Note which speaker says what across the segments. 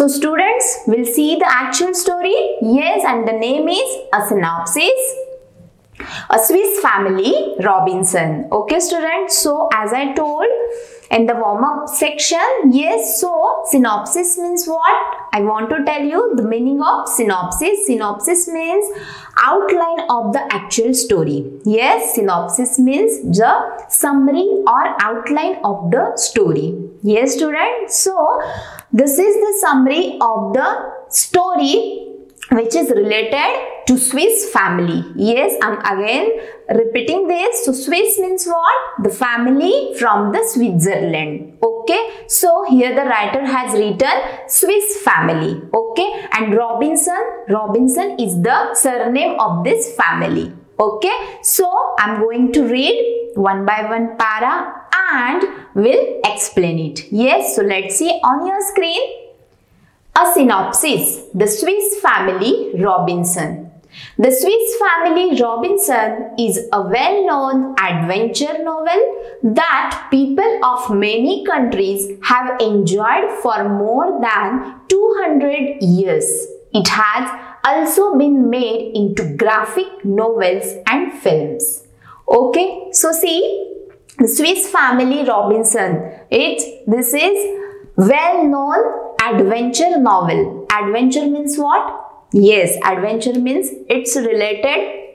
Speaker 1: So students will see the actual story. Yes, and the name is a synopsis. A Swiss Family Robinson. Okay students, so as I told in the warm-up section, yes, so synopsis means what? I want to tell you the meaning of synopsis. Synopsis means outline of the actual story. Yes, synopsis means the summary or outline of the story. Yes students, so this is the summary of the story which is related to Swiss family. Yes, I'm again repeating this. So Swiss means what? The family from the Switzerland. Okay, so here the writer has written Swiss family. Okay, and Robinson is the surname of this family. Okay, so I'm going to read one by one para and will explain it. Yes, so let's see on your screen. A synopsis. The Swiss Family Robinson. The Swiss Family Robinson is a well-known adventure novel that people of many countries have enjoyed for more than 200 years. It has also been made into graphic novels and films. Okay, so see, the Swiss Family Robinson. This is well-known adventure novel. Adventure means what? Yes, adventure means it's related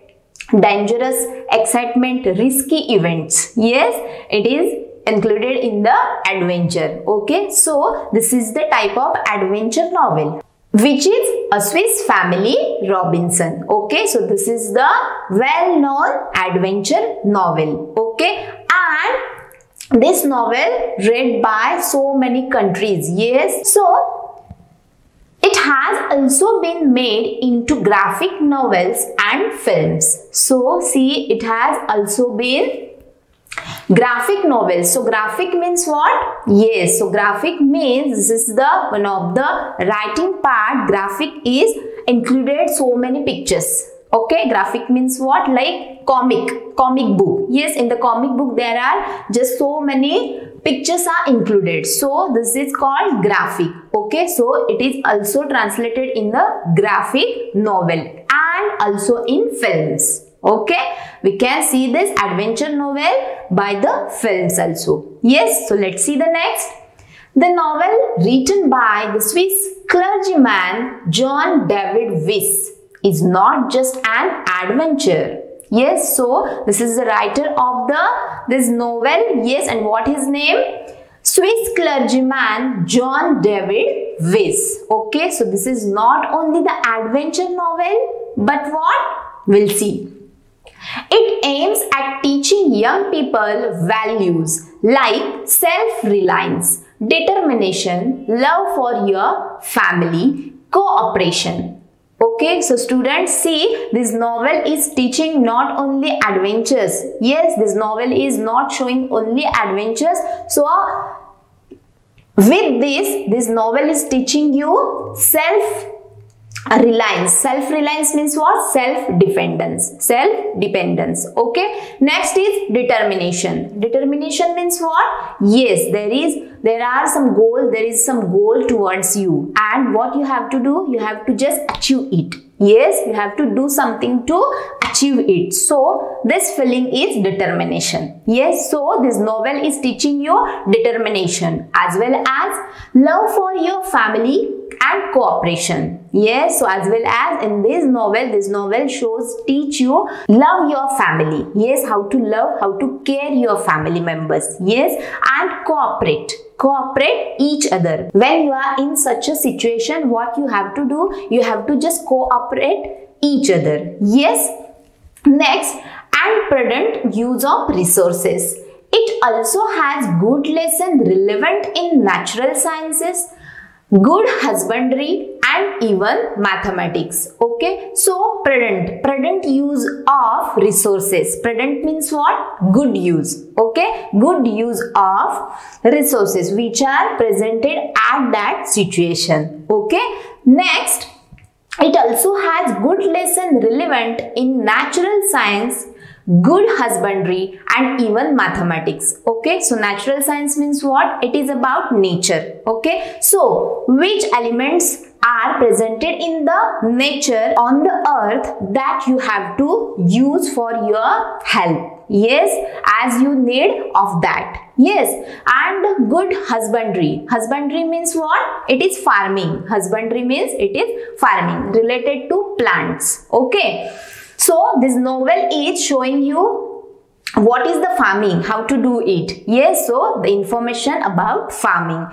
Speaker 1: dangerous, excitement, risky events. Yes, it is included in the adventure. Okay, so this is the type of adventure novel which is a Swiss Family Robinson. Okay, so this is the well-known adventure novel. Okay, and this novel read by so many countries. Yes, so it has also been made into graphic novels and films. So see, it has also been graphic novels. So graphic means what? Yes, so graphic means this is the one of the writing part. Graphic is included so many pictures. Okay, graphic means what? Like comic book. Yes, in the comic book there are just so many pictures are included. So this is called graphic. Okay, so it is also translated in the graphic novel and also in films. Okay, we can see this adventure novel by the films also. Yes, so let's see the next. The novel written by the Swiss clergyman John David Wyss is not just an adventure. Yes, so this is the writer of this novel. Yes, and what his name? Swiss clergyman John David Wyss. Okay, so this is not only the adventure novel, but what? We'll see. It aims at teaching young people values like self-reliance, determination, love for your family, cooperation. Okay, so students, see, this novel is teaching not only adventures. Yes, this novel is not showing only adventures. So with this novel is teaching you self-reliance. Self-reliance means what? Self-dependence. Self-dependence. Okay. Next is determination. Determination means what? Yes, there are some goals. There is some goal towards you, and what you have to do? You have to just achieve it. Yes, you have to do something to achieve it. So this feeling is determination. Yes, so this novel is teaching you determination as well as love for your family and cooperation. Yes, so as well as in this novel teach you love your family. Yes, how to love, how to care your family members. Yes, and cooperate each other. When you are in such a situation, what you have to do? You have to just cooperate each other. Yes. Next, and prudent use of resources. It also has good lesson relevant in natural sciences, good husbandry and even mathematics. Okay, so prudent use of resources. Prudent means what? Good use. Okay, good use of resources which are presented at that situation. Okay, next, it also has good lesson relevant in natural science, good husbandry, and even mathematics. Okay, so natural science means what? It is about nature. Okay, so which elements are presented in the nature on the earth that you have to use for your help? Yes, as you need of that. Yes, and good husbandry. Husbandry means what? It is farming. Husbandry means it is farming related to plants. Okay, so this novel is showing you what is the farming, how to do it. Yes, so the information about farming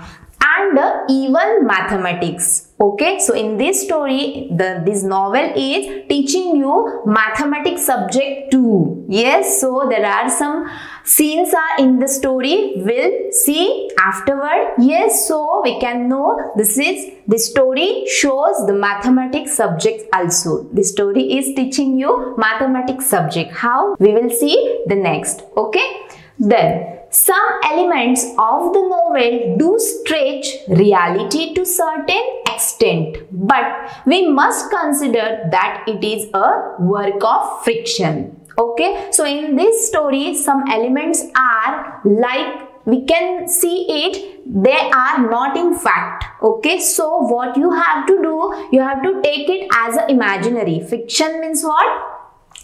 Speaker 1: and even mathematics. Okay, so in this story, this novel is teaching you mathematics subject too. Yes, so there are some scenes are in the story. We'll see afterward. Yes, so we can know the story shows the mathematics subject also. The story is teaching you mathematics subject. How? We will see the next. Okay, then some elements of the novel do stretch reality to certain extent, but we must consider that it is a work of fiction. Okay, so in this story, some elements are like we can see it, they are not in fact. Okay, so what you have to do, you have to take it as a imaginary. Fiction means what?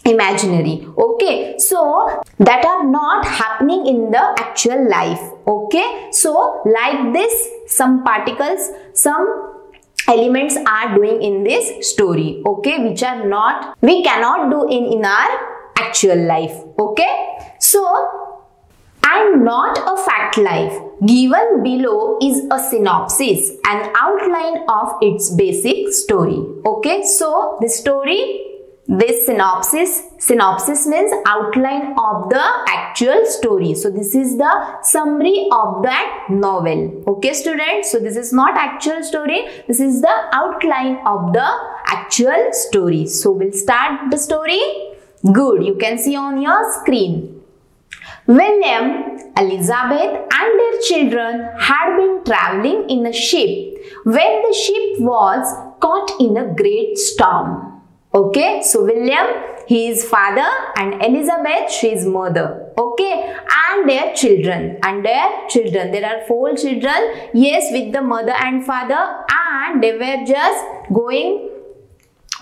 Speaker 1: Imaginary. Okay, so that are not happening in the actual life. Okay, so like this, some particles, some elements are doing in this story. Okay, which are not, we cannot do in our actual life. Okay, so and not a fact life. Given below is a synopsis, an outline of its basic story. Okay, so the story, this synopsis means outline of the actual story. So this is the summary of that novel. Okay, students, so this is not actual story, this is the outline of the actual story. So we'll start the story. Good, you can see on your screen. William, Elizabeth and their children had been traveling in a ship when the ship was caught in a great storm. Okay, so William, he is father, and Elizabeth, she is mother. Okay, and their children, there are 4 children. Yes, with the mother and father, and they were just going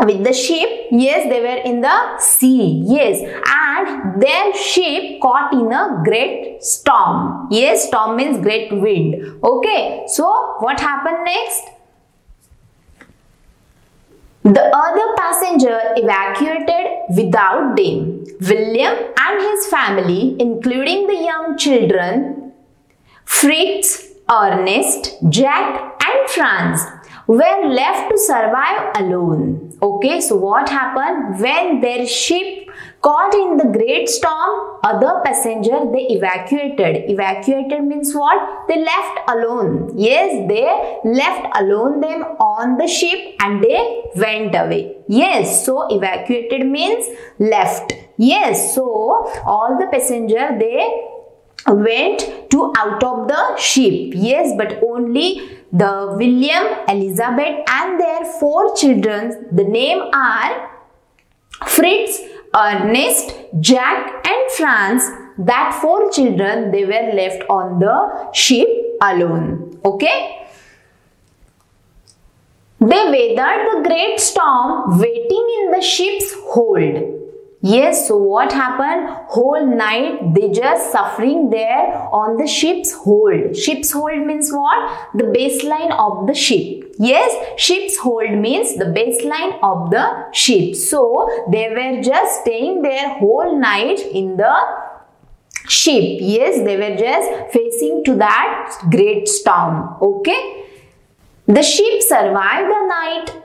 Speaker 1: with the ship. Yes, they were in the sea. Yes, and their ship caught in a great storm. Yes, storm means great wind. Okay, so what happened next? The other passenger evacuated without them. William and his family, including the young children, Fritz, Ernest, Jack and Franz, were left to survive alone. Okay, so what happened? When their ship caught in the great storm, other passenger they evacuated. Evacuated means what? They left alone. Yes, they left alone them on the ship and they went away. Yes, so evacuated means left. Yes, so all the passenger they went to out of the ship. Yes, but only the William, Elizabeth and their 4 children, the name are Fritz, Ernest, Jack and Franz. That 4 children, they were left on the ship alone. Okay. They weathered the great storm waiting in the ship's hold. Yes, so what happened? Whole night they just suffering there on the ship's hold. Ship's hold means what? The baseline of the ship. Yes, ship's hold means the baseline of the ship. So they were just staying there whole night in the ship. Yes, they were just facing to that great storm. Okay. The ship survived the night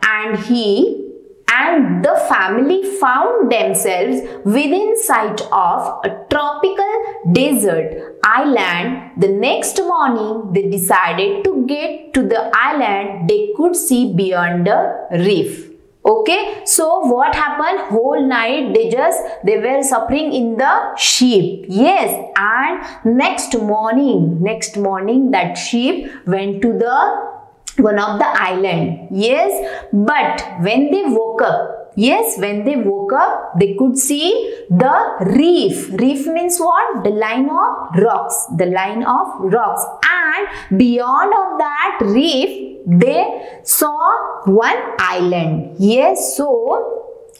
Speaker 1: and the family found themselves within sight of a tropical desert island. The next morning, they decided to get to the island they could see beyond the reef. Okay, so what happened? Whole night they were suffering in the ship. Yes, and next morning that ship went to the one of the island. Yes, but when they woke up, Yes, when they woke up, they could see the reef. Reef means what? The line of rocks. The line of rocks. And beyond of that reef, they saw one island. Yes, so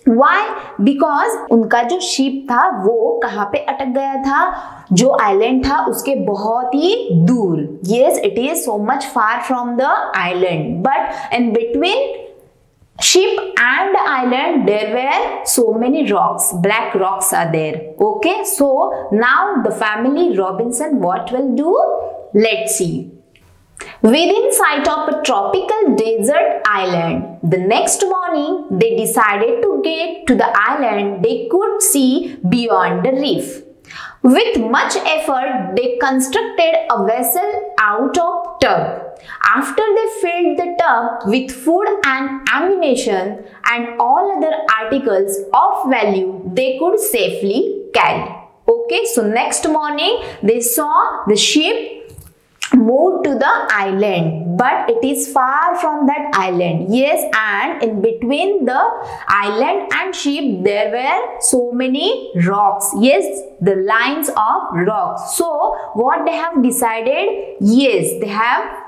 Speaker 1: why? Because उनका जो ship था वो कहाँ पे अटक गया था? जो आइलैंड था उसके बहुत ही दूर. Yes, it is so much far from the island. But in between ship and the island there were so many rocks. Black rocks are there. Okay, so now the family Robinson what will do? Let's see. Within sight of a tropical desert island, the next morning they decided to get to the island they could see beyond the reef. With much effort, they constructed a vessel out of tub. After they filled the tub with food and ammunition and all other articles of value they could safely carry. Okay, so next morning they saw the ship moved to the island, but it is far from that island. Yes, and in between the island and ship there were so many rocks. Yes, the lines of rocks. So what they have decided? Yes, they have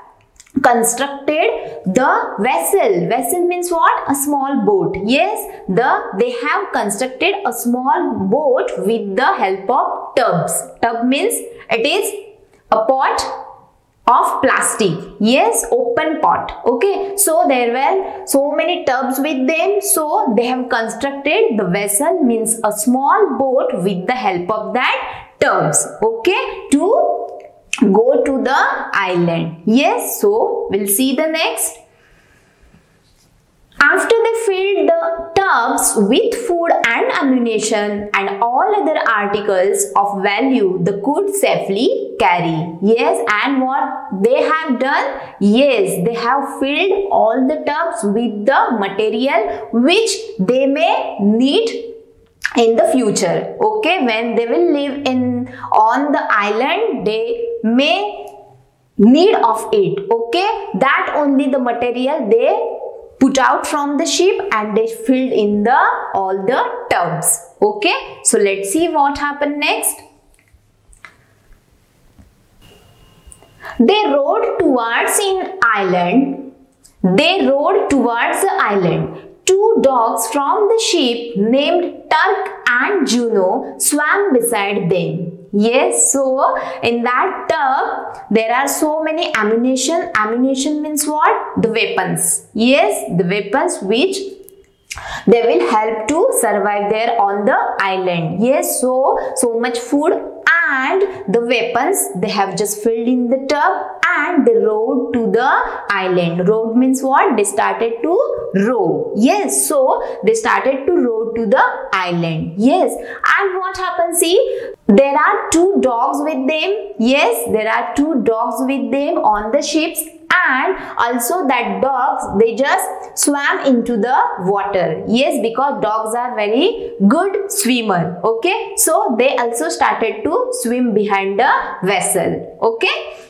Speaker 1: constructed the vessel. Vessel means what? A small boat. Yes, they have constructed a small boat with the help of tubs. Tub means it is a pot of plastic. Yes, open pot. Okay, so there were so many tubs with them, so they have constructed the vessel means a small boat with the help of that tubs. Okay, to go to the island. Yes, so we'll see the next. After they filled the tubs with food and ammunition and all other articles of value they could safely carry. Yes, and what they have done? Yes, they have filled all the tubs with the material which they may need in the future. Okay, when they will live on the island, they may need of it. Okay, that only the material they put out from the ship and they filled in all the tubs. Okay, so let's see what happened next. They rowed towards the island. Two dogs from the ship named Turk and Juno swam beside them. Yes, so in that tub there are so many ammunition. Ammunition means what? The weapons. Yes, the weapons which they will help to survive there on the island. Yes, so much food and the weapons they have just filled in the tub and they rowed to the island. Rowed means what? They started to row. Yes, so they started to row to the island. Yes, and what happens? See, there are two dogs with them. Yes, there are two dogs with them on the ships, and also that dogs they just swam into the water. Yes, because dogs are very good swimmer. Okay, so they also started to swim behind the vessel. Okay.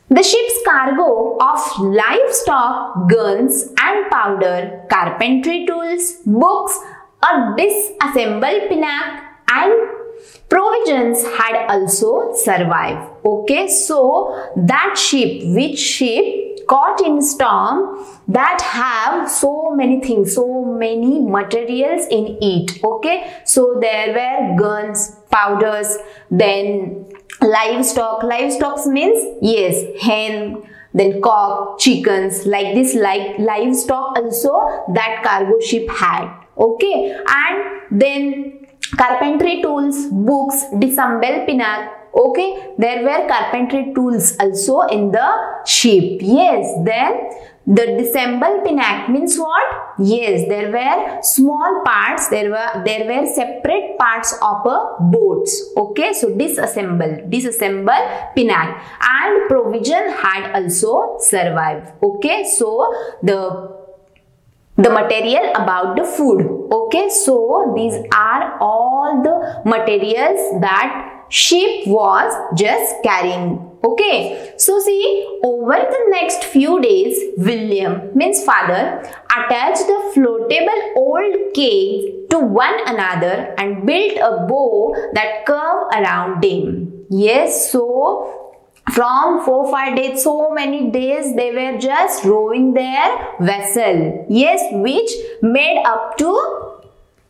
Speaker 1: The ship's cargo of livestock, guns and powder, carpentry tools, books, a disassembled pinnace and provisions had also survived. Okay, so that ship, which ship caught in storm, that have so many things, so many materials in it. Okay, so there were guns, powders, then livestock. Livestock means yes, hen, then cock, chickens, like this, like livestock also that cargo ship had. Okay, and then carpentry tools, books, disassembled pinnace. Okay, there were carpentry tools also in the ship. Yes, then the disassembled pinnace means what? Yes, there were small parts, there were separate parts of a boats. Okay, so disassembled pinnace, and provision had also survived. Okay, so the material about the food. Okay, so these are all the materials that ship was just carrying. Okay, so see, over the next few days, William, means father, attached the floatable old kegs to one another and built a bow that curved around him. Yes, so from 4-5 days, so many days they were just rowing their vessel. Yes, which made up to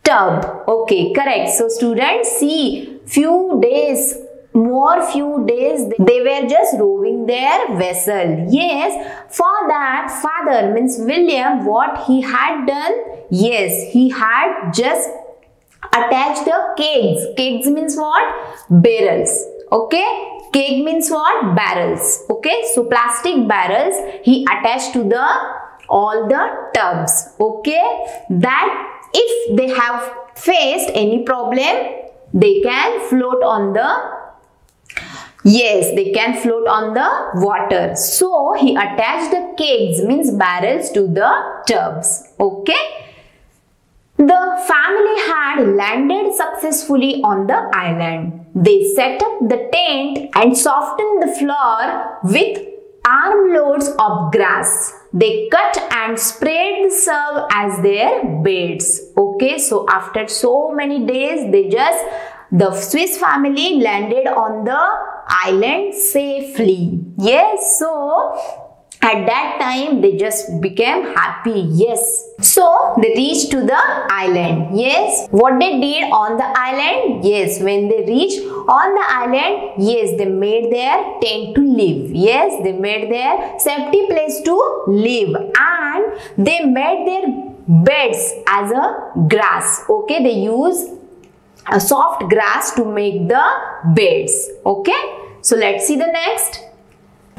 Speaker 1: tub. Okay, correct. So students, see, few days they were just rowing their vessel. Yes, for that father, means William, what he had done? Yes, he had just attached the kegs. Kegs means what? Barrels. Okay, keg means what? Barrels. Okay, so plastic barrels he attached to all the tubs. Okay, that if they have faced any problem, they can float on the they can float on the water. So he attached the kegs, means barrels, to the tubs. Okay. The family had landed successfully on the island. They set up the tent and softened the floor with armloads of grass. They cut and spread the serve as their beds. Okay, so after so many days, the Swiss family landed on the island safely. Yes, so at that time they just became happy. Yes, so they reached to the island. Yes, what they did on the island? Yes, when they reached on the island, yes, they made their tent to live. Yes, they made their safety place to live, and they made their beds as a grass. Okay, they use a soft grass to make the beds. Okay, so let's see the next.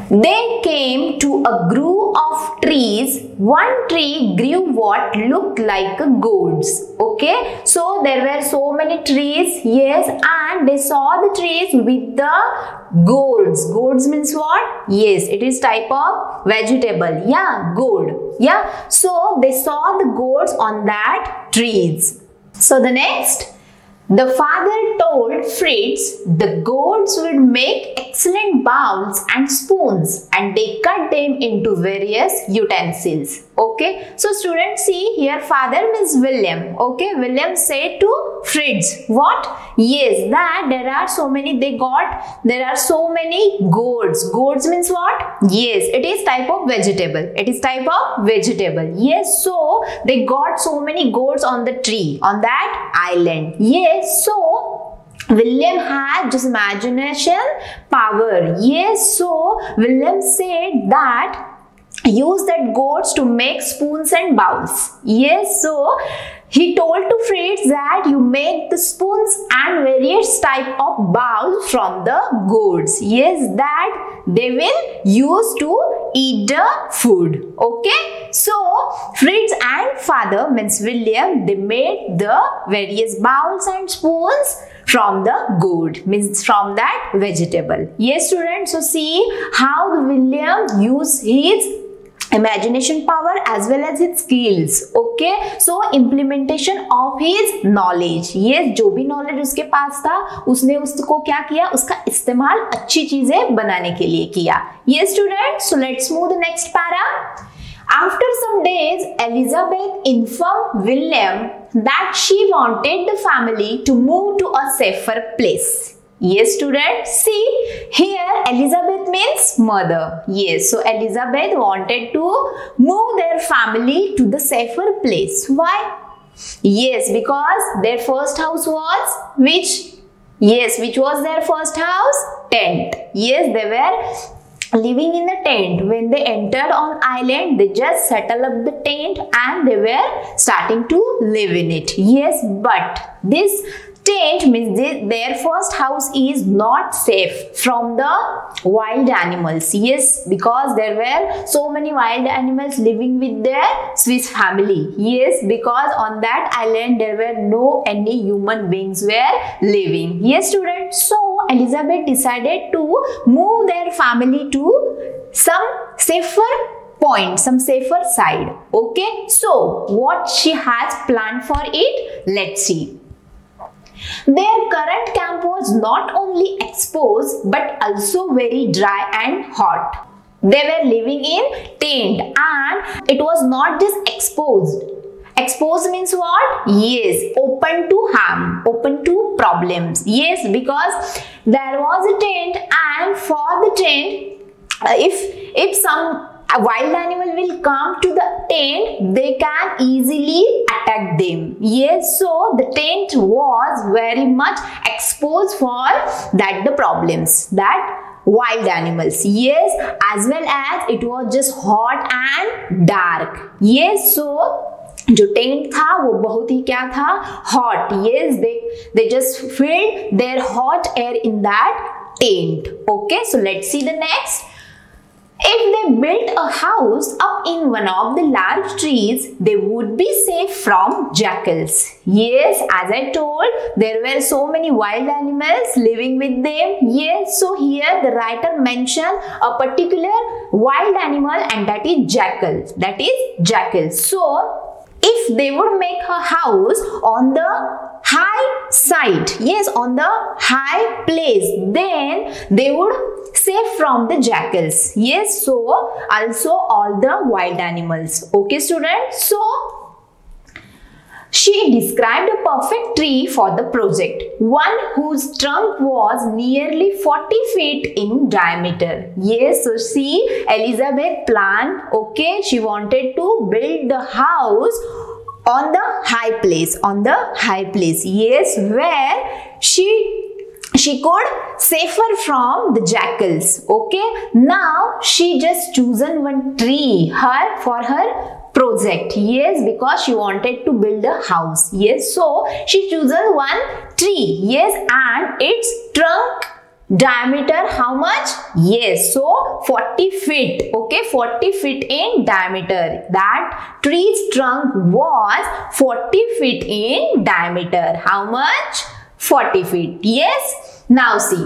Speaker 1: They came to a grove of trees. One tree grew what looked like a gourds. Okay, so there were so many trees. Yes, and they saw the trees with the gourds. Gourds means what? Yes, it is type of vegetable. Yeah, gourd. Yeah, so they saw the gourds on that trees. So the next. The father told Fritz the gourds would make excellent bowls and spoons, and they cut them into various utensils. Okay, so students, see here father means William. Okay, William said to Fritz what? Yes, that there are so many gourds. Gourds means what? Yes, it is type of vegetable. It is type of vegetable. Yes, so they got so many gourds on the tree, on that island. Yes, so William had just imagination power. Yes, so William said that use that gourds to make spoons and bowls. Yes, so he told to Fritz that you make the spoons and various type of bowls from the gourds. Yes, that they will use to eat the food. Okay, so Fritz and father means William, they made the various bowls and spoons from the gourd, means from that vegetable. Yes, students, so see how William used his imagination power as well as his skills. Okay, so implementation of his knowledge. Yes, जो भी knowledge उसके पास था, उसने उसको क्या किया? उसका इस्तेमाल अच्छी चीजें बनाने के लिए किया. Yes, students, so let's move the next para. After some days, Elizabeth informed William that she wanted the family to move to a safer place. Yes, students, see here Elizabeth means mother. Yes, so Elizabeth wanted to move their family to the safer place. Why? Yes, because their first house was which? Yes, which was their first house? Tent. Yes, they were living in the tent. When they entered on island, they just settled up the tent and they were starting to live in it. Yes, but this tent means their first house is not safe from the wild animals. Yes, because there were so many wild animals living with their Swiss family. Yes, because on that island there were no any human beings were living. Yes, students, so Elizabeth decided to move their family to some safer point, some safer side. Okay, so what she has planned for it, let's see. Their current camp was not only exposed but also very dry and hot. They were living in tent and it was not just exposed. Exposed means what? Yes, open to harm, open to problems. Yes, because there was a tent and for the tent, if some wild animal will come to the tent, they can easily attack them. Yes, so the tent was very much exposed for that the problems that wild animals. Yes, as well as it was just hot and dark. Yes, so जो tent था वो बहुत ही क्या था? Hot. Yes, they just filled their hot air in that tent. Okay, so let's see the next. If they built a house up in one of the large trees, they would be safe from jackals. Yes, as I told, there were so many wild animals living with them. Yes, so here the writer mentioned a particular wild animal and that is jackal. That is jackal. So if they would make a house on the high side, yes, on the high place, then they would save from the jackals. Yes, so also all the wild animals. Okay, students. So she described a perfect tree for the project, one whose trunk was nearly 40 feet in diameter. Yes, so see, Elizabeth planned, okay, she wanted to build the house on the high place, yes, where she could safer from the jackals. Okay, now she just chosen one tree for her project. Yes, because she wanted to build a house. Yes, so she chosen one tree. Yes, and its trunk diameter how much? Yes, so 40 feet. Okay, 40 feet in diameter. That tree's trunk was 40 feet in diameter. How much? 40 feet. Yes, now see.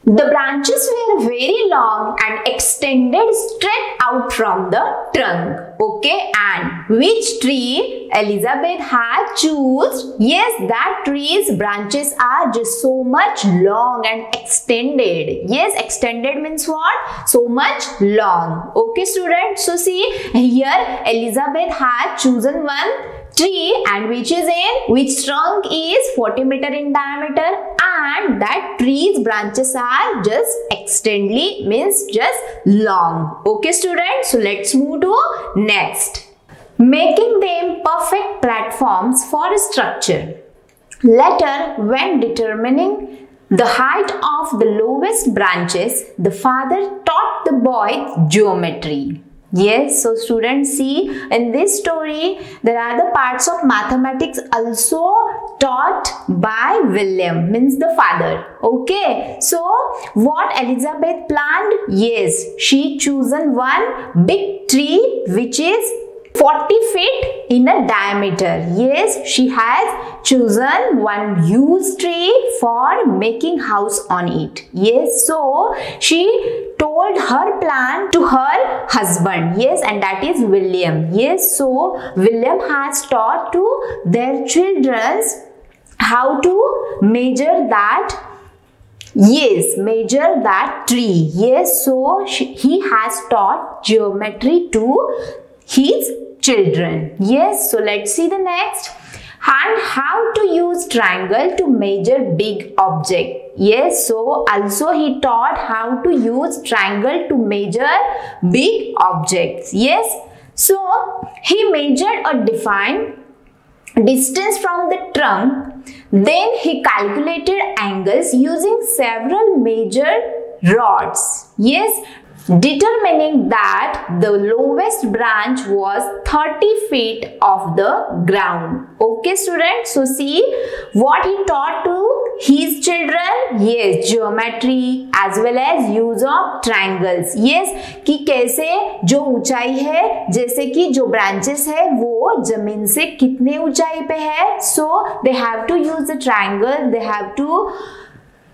Speaker 1: The branches were very long and extended straight out from the trunk. Okay, and which tree Elizabeth had chosen? Yes, that tree's branches are just so much long and extended. Yes, extended means what? So much long. Okay, students. So see, here Elizabeth had chosen one tree and which trunk is 40 meter in diameter and that tree's branches are just extendedly means just long. Okay, students. So let's move to next. Making them perfect platforms for structure. Later, when determining the height of the lowest branches, the father taught the boy geometry. Yes, so students see in this story there are the parts of mathematics also taught by William, means the father. Okay, so what Elizabeth planned? Yes, she chosen one big tree which is 40 feet in a diameter. Yes, she has chosen one huge tree for making house on it. Yes, so she told her plan to her husband. Yes, and that is William. Yes, so William has taught to their children how to measure that. Yes, measure that tree. Yes, so he has taught geometry to his children. Yes, so let's see the next. And how to use triangle to measure big object. Yes, so also he taught how to use triangle to measure big objects. Yes, so he measured or defined distance from the trunk. Then he calculated angles using several measured rods. Yes, determining that the lowest branch was 30 feet off the ground. Okay, students. So see what he taught to his children. Yes, geometry as well as use of triangles. Yes, कि कैसे जो ऊंचाई है, जैसे कि जो branches है वो जमीन से कितने ऊंचाई पे है. So they have to use the triangle. They have to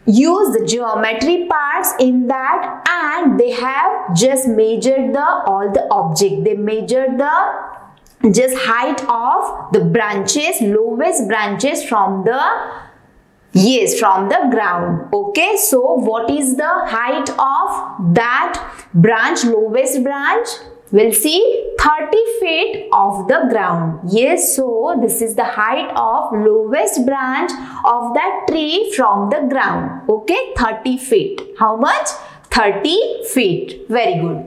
Speaker 1: use the geometry parts in that, and they have just measured all the object. They measured the just height of the branches, lowest branches from the ground. Okay, so what is the height of that branch, lowest branch? We'll see 30 feet of the ground. Yes, so this is the height of lowest branch of that tree from the ground. Okay, 30 feet. How much? 30 feet. Very good.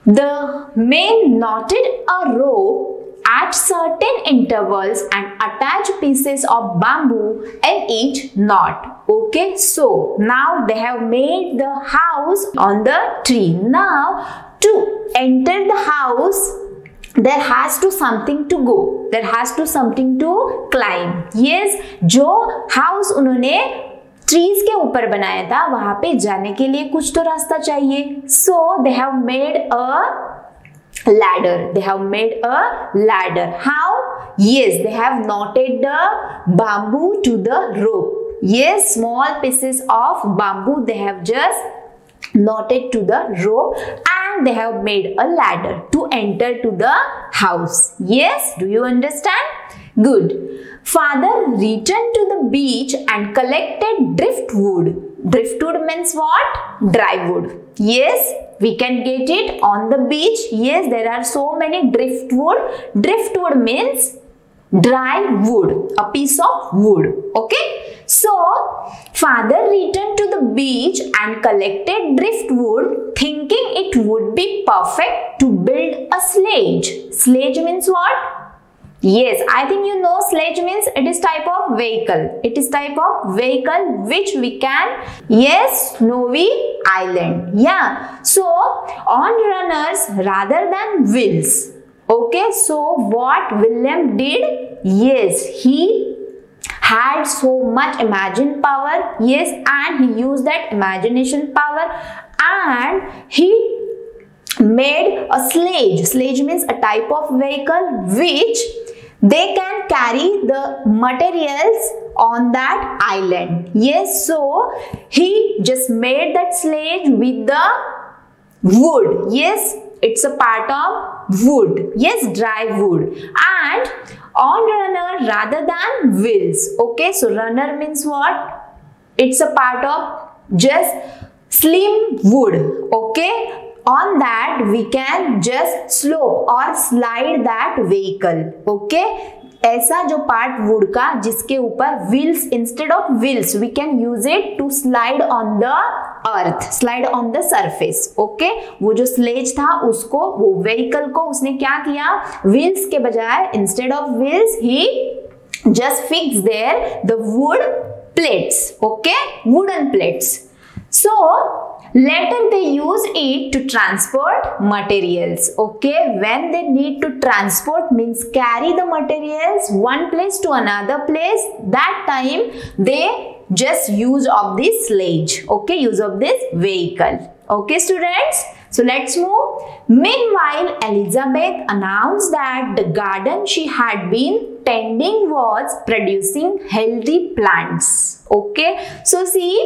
Speaker 1: The men knotted a rope at certain intervals and attached pieces of bamboo in each knot. Okay, so now they have made the house on the tree. Now to enter the house, there has to something to go. There has to something to climb. Yes, जो house उन्होंने trees के ऊपर बनाया था, वहां पे जाने के लिए कुछ तो रास्ता चाहिए. So they have made a ladder. They have made a ladder. How? Yes, they have knotted the bamboo to the rope. Yes, small pieces of bamboo they have just knotted to the rope, and they have made a ladder to enter to the house. Yes, do you understand? Good. Father returned to the beach and collected driftwood. Driftwood means what? Dry wood. Yes, we can get it on the beach. Yes, there are so many driftwood. Driftwood means dry wood, a piece of wood. Okay, so father returned to the beach and collected driftwood, thinking it would be perfect to build a sledge. Sledge means what? Yes, I think you know sledge means it is type of vehicle. It is type of vehicle which we can, yes, Snowy Island. Yeah, so on runners rather than wheels. Okay, so what William did? Yes, he had so much imagination power. Yes, and he used that imagination power and he made a sledge. Sledge means a type of vehicle which they can carry the materials on that island. Yes, so he just made that sledge with the wood. Yes, it's a part of wood. Yes, dry wood. And on runner rather than wheels. Okay, so runner means what? It's a part of just slim wood. Okay, on that we can just slope or slide that vehicle. Okay, ऐसा जो part would का जिसके ऊपर wheels, instead of wheels we can use it to slide on the earth, slide on the surface. Okay, वो जो sledge था उसको, वो व्हीकल को उसने क्या किया, व्हील्स के बजाय instead of wheels he just fix there the wood plates. Okay, wooden plates. So later they use it to transport materials. Okay, when they need to transport means carry the materials one place to another place, that time they just use of this sledge. Okay, use of this vehicle. Okay students, so let's move. Meanwhile Elizabeth announced that the garden she had been tending was producing healthy plants. Okay, so see,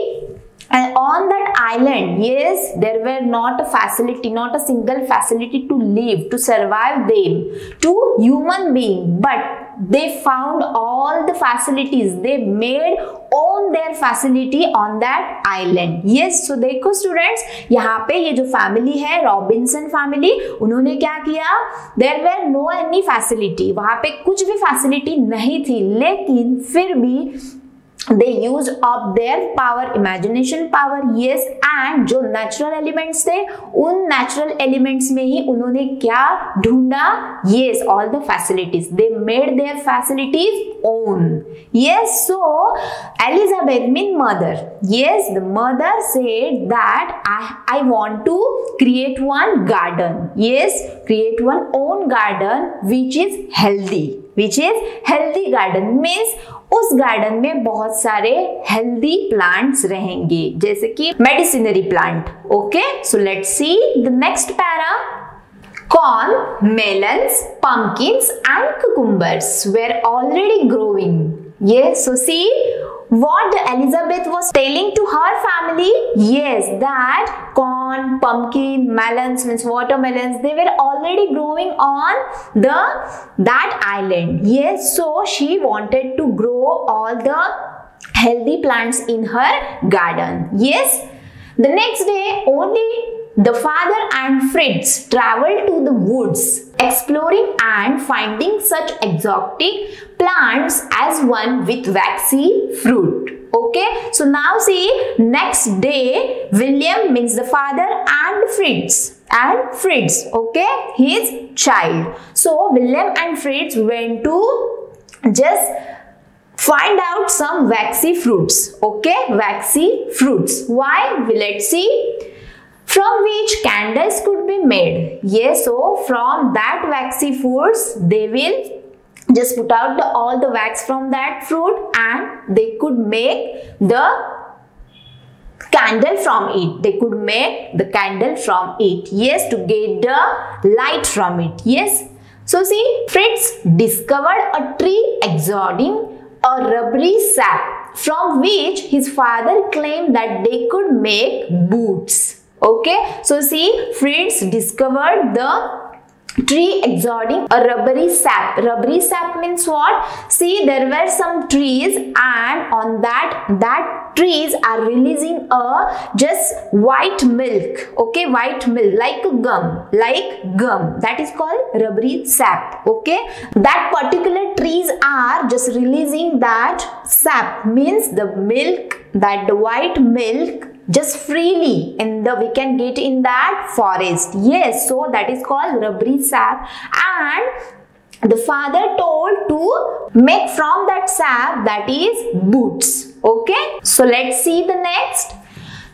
Speaker 1: and on that island, yes, there were not a facility, not a single facility to live, to survive them, to human being, but they found all the facilities. They made own their facility on that island. Yes, so देखो students, यहाँ पे ये जो family है, Robinson family, उन्होंने क्या किया? There were no any facility. वहाँ पे कुछ भी facility नहीं थी, लेकिन फिर भी they used up their power, imagination power. Yes, and जो natural elements थे, उन natural elements में ही उन्होंने क्या ढूंढा? Yes, all the facilities. They made their facilities own. Yes, so Elizabeth means mother. Yes, the mother said that I want to create one garden. Yes, create one own garden which is healthy. Which is healthy garden means उस garden में बहुत सारे healthy plants रहेंगे, जैसे कि मेडिसिनरी plant. Okay, so let's see the next para. Corn, melons, pumpkins and cucumbers were already growing. Yes, so see what Elizabeth was telling to her family? Yes, that corn, pumpkin, melons, means watermelons, they were already growing on that island. Yes, so she wanted to grow all the healthy plants in her garden. Yes, the next day only the father and Fritz traveled to the woods, exploring and finding such exotic plants as one with waxy fruit. Okay, so now see, next day William, means the father, and Fritz, okay, his child. So William and Fritz went to just find out some waxy fruits. Okay, waxy fruits. Why? Let's see. From which candles could be made. Yes, so from that waxy fruits, they will just put out all the wax from that fruit and they could make the candle from it. They could make the candle from it. Yes, to get the light from it. Yes. So see, Fritz discovered a tree exuding a rubbery sap from which his father claimed that they could make boots. Okay, so see, Fritz discovered the tree exuding a rubbery sap. Rubbery sap means what? See, there were some trees and on that trees are releasing a just white milk. Okay, white milk like gum. That is called rubbery sap. Okay, that particular trees are just releasing that sap, means the milk, that the white milk just freely we can get in that forest. Yes, so that is called rubbery sap, and the father told to make from that sap, that is boots. Okay, so let's see the next.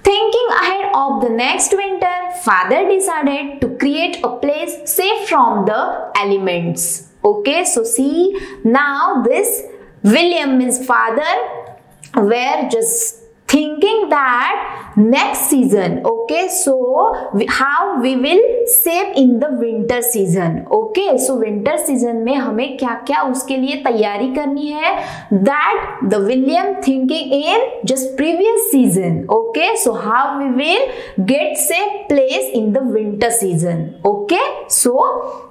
Speaker 1: Thinking ahead of the next winter, father decided to create a place safe from the elements. Okay, so see, now this William, his father, were just thinking that next season, okay, so how we will save in the winter season. Okay, so winter season में हमें क्या क्या उसके लिए तैयारी करनी है, that the William thinking in just previous season. Okay, so how we will get safe place in the winter season. Okay, so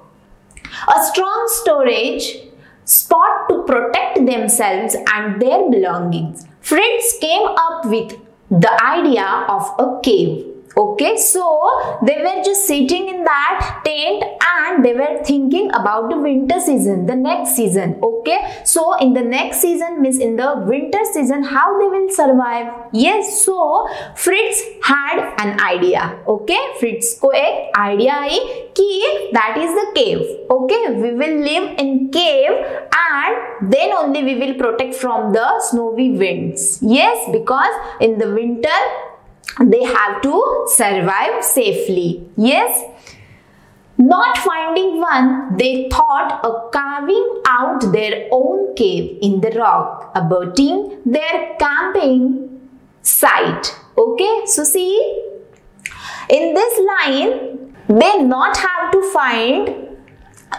Speaker 1: a strong storage spot to protect themselves and their belongings. Fritz came up with the idea of a cave. Okay, so they were just sitting in that tent and they were thinking about the winter season, the next season. Okay, so in the next season, means in the winter season, how they will survive. Yes, so Fritz had an idea. Okay, Fritz को एक idea आई कि that is the cave. Okay, we will live in cave and then only we will protect from the snowy winds. Yes, because in the winter they have to survive safely. Yes. Not finding one, they thought of carving out their own cave in the rock, abutting their camping site. Okay, so see, in this line, they not have to find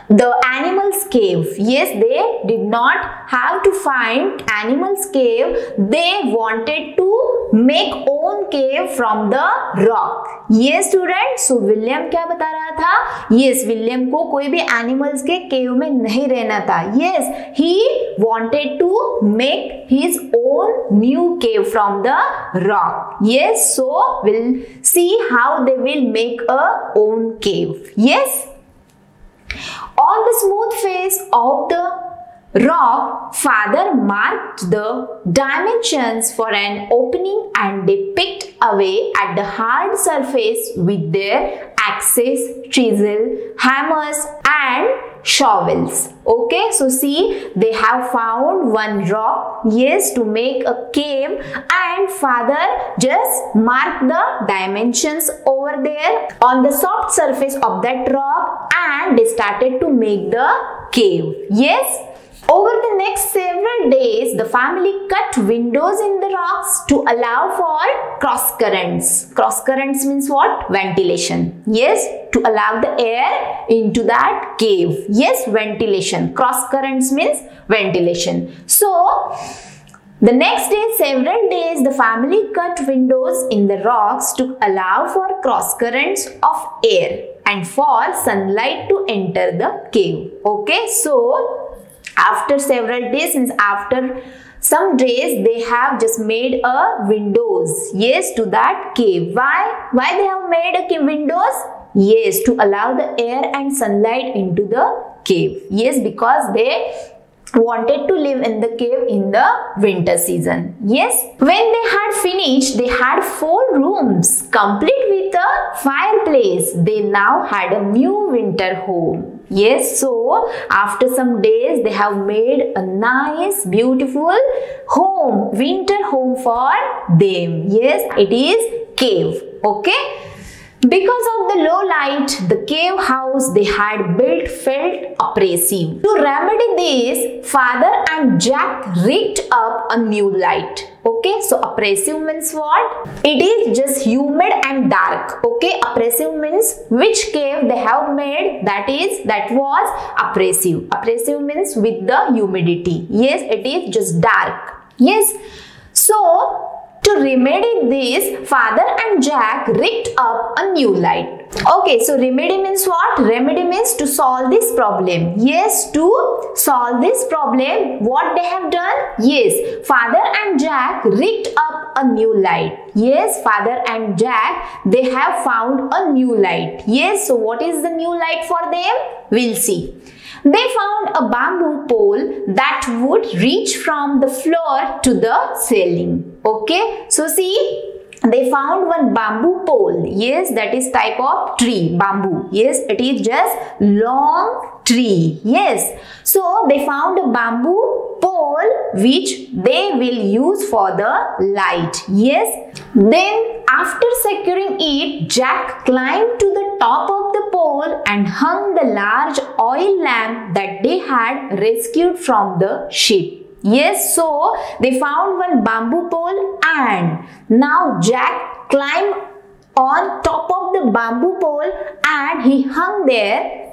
Speaker 1: the animal's cave. Yes, they did not have to find animal's cave. They wanted to make own cave from the rock. Yes, students. So William क्या बता रहा था? Yes, William को कोई भी animals के cave में नहीं रहना था. Yes, he wanted to make his own new cave from the rock. Yes, so we'll see how they will make a own cave. Yes. On the smooth face of the rock, father marked the dimensions for an opening and they picked away at the hard surface with their axes, chisel, hammers and shovels. Okay, so see, they have found one rock, yes, to make a cave, and father just marked the dimensions over there on the soft surface of that rock and they started to make the cave. Yes. Over the next several days, the family cut windows in the rocks to allow for cross currents. Cross currents means what? Ventilation. Yes, to allow the air into that cave. Yes, ventilation. Cross currents means ventilation. So, The next day, several days, the family cut windows in the rocks to allow for cross currents of air and for sunlight to enter the cave. Okay, so after several days, since after some days, they have just made a windows, yes, to that cave. Why they have made a windows? Yes, to allow the air and sunlight into the cave. Yes, because they wanted to live in the cave in the winter season. Yes, when they had finished, they had 4 rooms complete with a fireplace. They now had a new winter home. Yes, so after some days, they have made a nice, beautiful home, winter home for them. Yes, it is cave. Okay. Because of the low light, the cave house they had built felt oppressive. To remedy this, Father and Jack rigged up a new light. Okay, so oppressive means what? It is just humid and dark. Okay, oppressive means which cave they have made, that was oppressive. Oppressive means with the humidity. Yes, it is just dark. Yes, so to remedy this, Father and Jack rigged up a new light. Okay, so remedy means what? Remedy means to solve this problem. Yes, to solve this problem, what they have done? Yes, Father and Jack rigged up a new light. Yes, Father and Jack, they have found a new light. Yes, so what is the new light for them? We'll see. They found a bamboo pole that would reach from the floor to the ceiling. Okay, so see, they found one bamboo pole. Yes, that is type of tree, bamboo. Yes, it is just long tree. Yes, so they found a bamboo pole which they will use for the light. Yes, then after securing it, Jack climbed to the top of the pole and hung the large oil lamp that they had rescued from the ship. Yes, so they found one bamboo pole and now Jack climbed on top of the bamboo pole and he hung there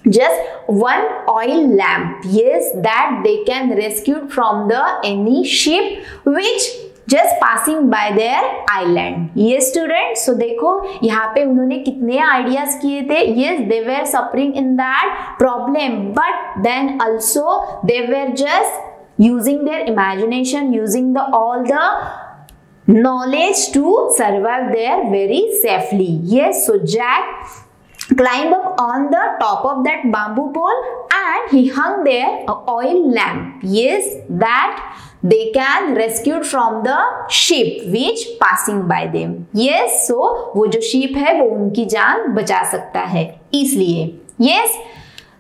Speaker 1: just one oil lamp. Yes, that they can rescue from the any ship which just passing by their island. Yes students, so देखो यहाँ पे उन्होंने कितने ideas किए थे. Yes, they were suffering in that problem, but then also they were just using their imagination, using all the knowledge to survive there very safely. Yes, so Jack climbed up on the top of that bamboo pole and he hung there an oil lamp. Yes, that they can rescue from the ship which passing by them. Yes, so वो जो ship है वो उनकी जान बचा सकता है इसलिए. Yes,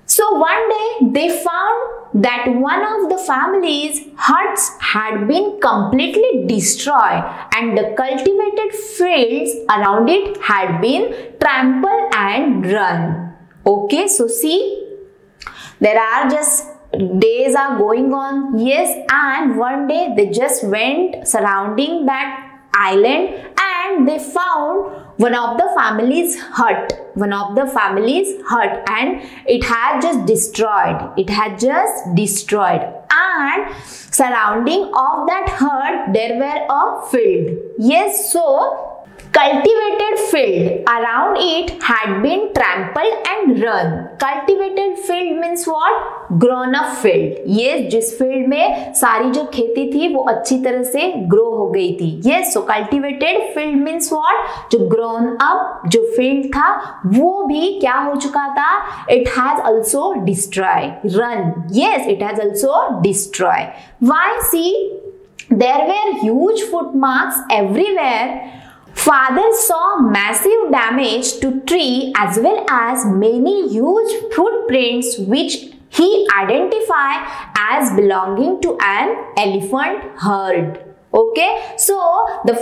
Speaker 1: so one day they found that one of the family's huts had been completely destroyed and the cultivated fields around it had been trampled and run. Okay, so see, there are just days are going on. Yes, and one day they just went surrounding that island and they found one of the family's hut. And it had just destroyed. And surrounding of that hut there were a field. Yes, so cultivated field around it had been trampled and run. Cultivated field means what? Grown up field. Yes, जिस field में सारी जो खेती थी वो अच्छी तरह से grow हो गई थी. Yes, so cultivated field means what? जो grown up जो field था वो भी क्या हो चुका था? It has also destroyed. Run. Yes, it has also destroyed. Why? See, there were huge footmarks everywhere. Father saw massive damage to tree as well as many huge footprints which he identified as belonging to an elephant herd. Okay, so the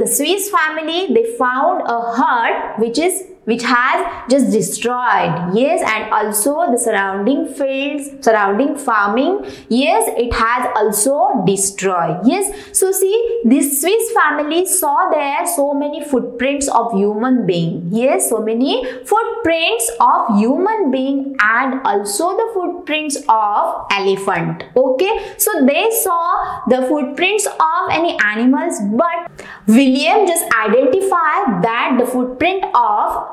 Speaker 1: Swiss family, they found a hut which is which has just destroyed. Yes, and also the surrounding fields, surrounding farming, yes, it has also destroyed. Yes, so see, this Swiss family saw there so many footprints of human being. Yes, so many footprints of human being and also the footprints of elephant. Okay, so they saw the footprints of any animals, but William just identified that the footprint of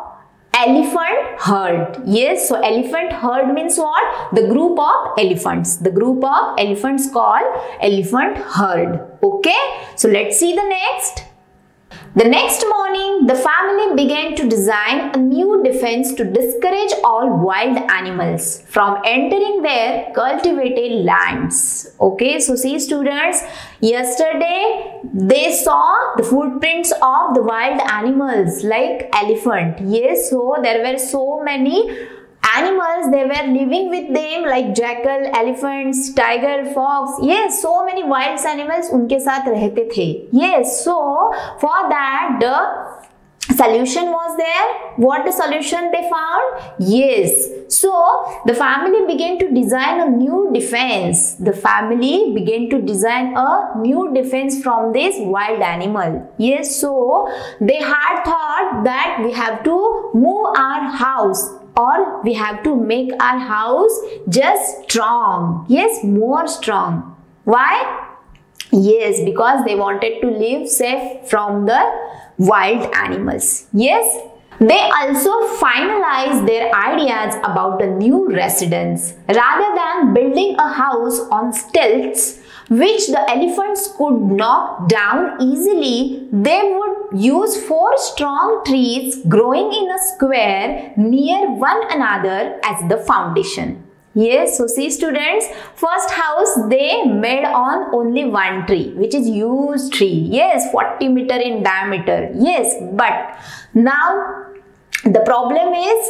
Speaker 1: elephant herd. Yes, so elephant herd means what? The group of elephants. The group of elephants called elephant herd. Okay, so let's see the next. The next morning, the family began to design a new defense to discourage all wild animals from entering their cultivated lands. Okay, so see students, yesterday they saw the footprints of the wild animals like elephant. Yes, so there were so many animals, they were living with them like jackal, elephants, tiger, fox. Yes, so many wild animals उनके साथ रहते थे. Yes, so for that the solution was there. What the solution they found? Yes, so the family began to design a new defense. The family began to design a new defense from this wild animal. Yes, so they had thought that we have to move our house, or we have to make our house just strong. Yes, more strong. Why? Yes, because they wanted to live safe from the wild animals. Yes, they also finalized their ideas about the new residence. Rather than building a house on stilts which the elephants could knock down easily, they would use 4 strong trees growing in a square near one another as the foundation. Yes, so see students, first house they made on only one tree, which is huge tree. Yes, 40 meter in diameter. Yes, but now the problem is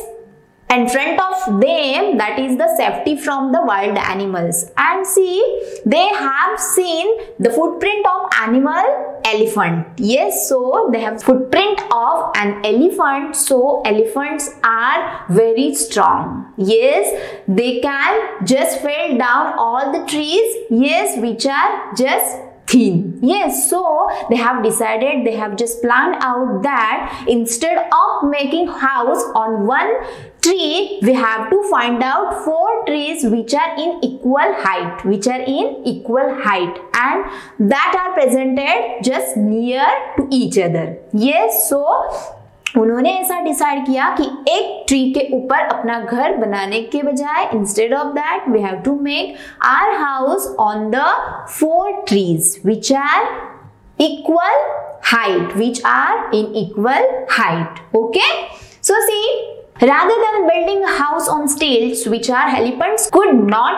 Speaker 1: in front of them, that is the safety from the wild animals. And see, they have seen the footprint of animal elephant. Yes, so they have footprint of an elephant. So elephants are very strong. Yes, they can just fell down all the trees. Yes, which are just thin. Yes, so they have decided, they have just planned out that instead of making house on one tree, we have to find out 4 trees which are in equal height, and that are presented just near to each other. Yes, so उन्होंने ऐसा decide किया कि एक tree के ऊपर अपना घर बनाने के बजाय instead of that we have to make our house on the 4 trees which are equal height, okay? So see, rather than building a house on stilts which our elephants could not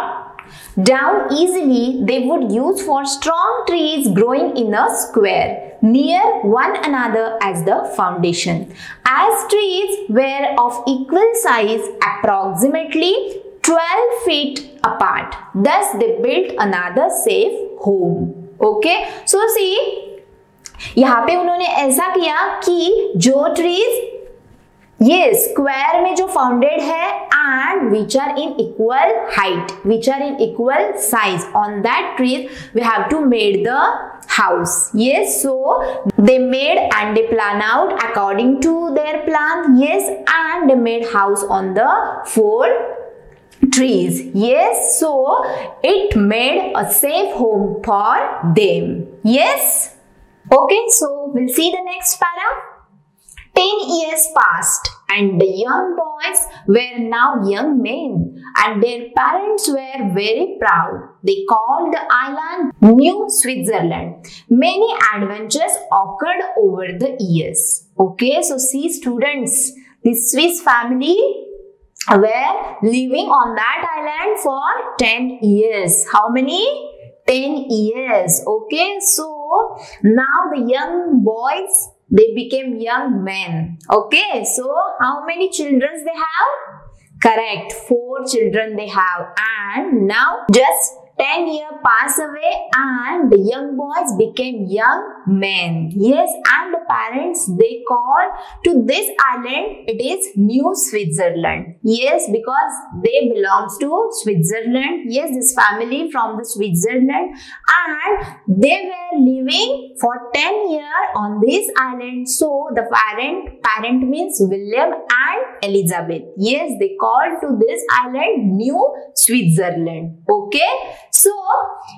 Speaker 1: down easily, they would use 4 strong trees growing in a square near one another as the foundation. As trees were of equal size, approximately 12 feet apart, thus they built another safe home. Okay, so see, यहाँ पे उन्होंने ऐसा किया कि जो trees ये square में जो फाउंडेड है and which are in equal height, which are in equal size, on that trees we have to made the house. Yes, so they made and they plan out according to their plan. Yes, and they made house on the 4 trees. Yes, so it made a safe home for them. Yes, okay, so we'll see the next para. 10 years passed and the young boys were now young men and their parents were very proud. They called the island New Switzerland. Many adventures occurred over the years. Okay, so see students, the Swiss family were living on that island for 10 years. How many? 10 years. Okay, so now the young boys, they became young men. Okay, so how many children they have? Correct, 4 children they have. And now just 10 years pass away and the young boys became young men. Yes, and the parents, they call to this island, it is New Switzerland. Yes, because they belongs to Switzerland. Yes, this family from the Switzerland, and they were living for 10 years on this island. So the parent means William and Elizabeth. Yes, they called to this island New Switzerland. Okay, so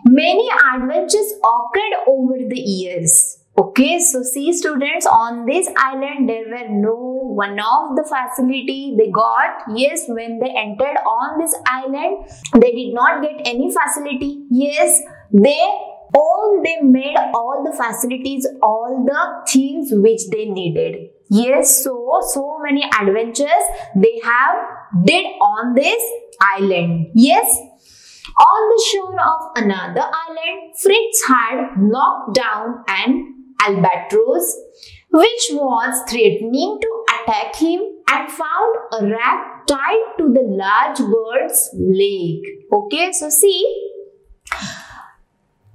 Speaker 1: many adventures occurred over the years. Okay, so see students, on this island there were no one of the facility they got. Yes, when they entered on this island, they did not get any facility. Yes, they made all the facilities, all the things which they needed. Yes, so many adventures they have did on this island. Yes. On the shore of another island, Fritz had knocked down an albatross which was threatening to attack him, and found a rat tied to the large bird's leg. Okay, so see,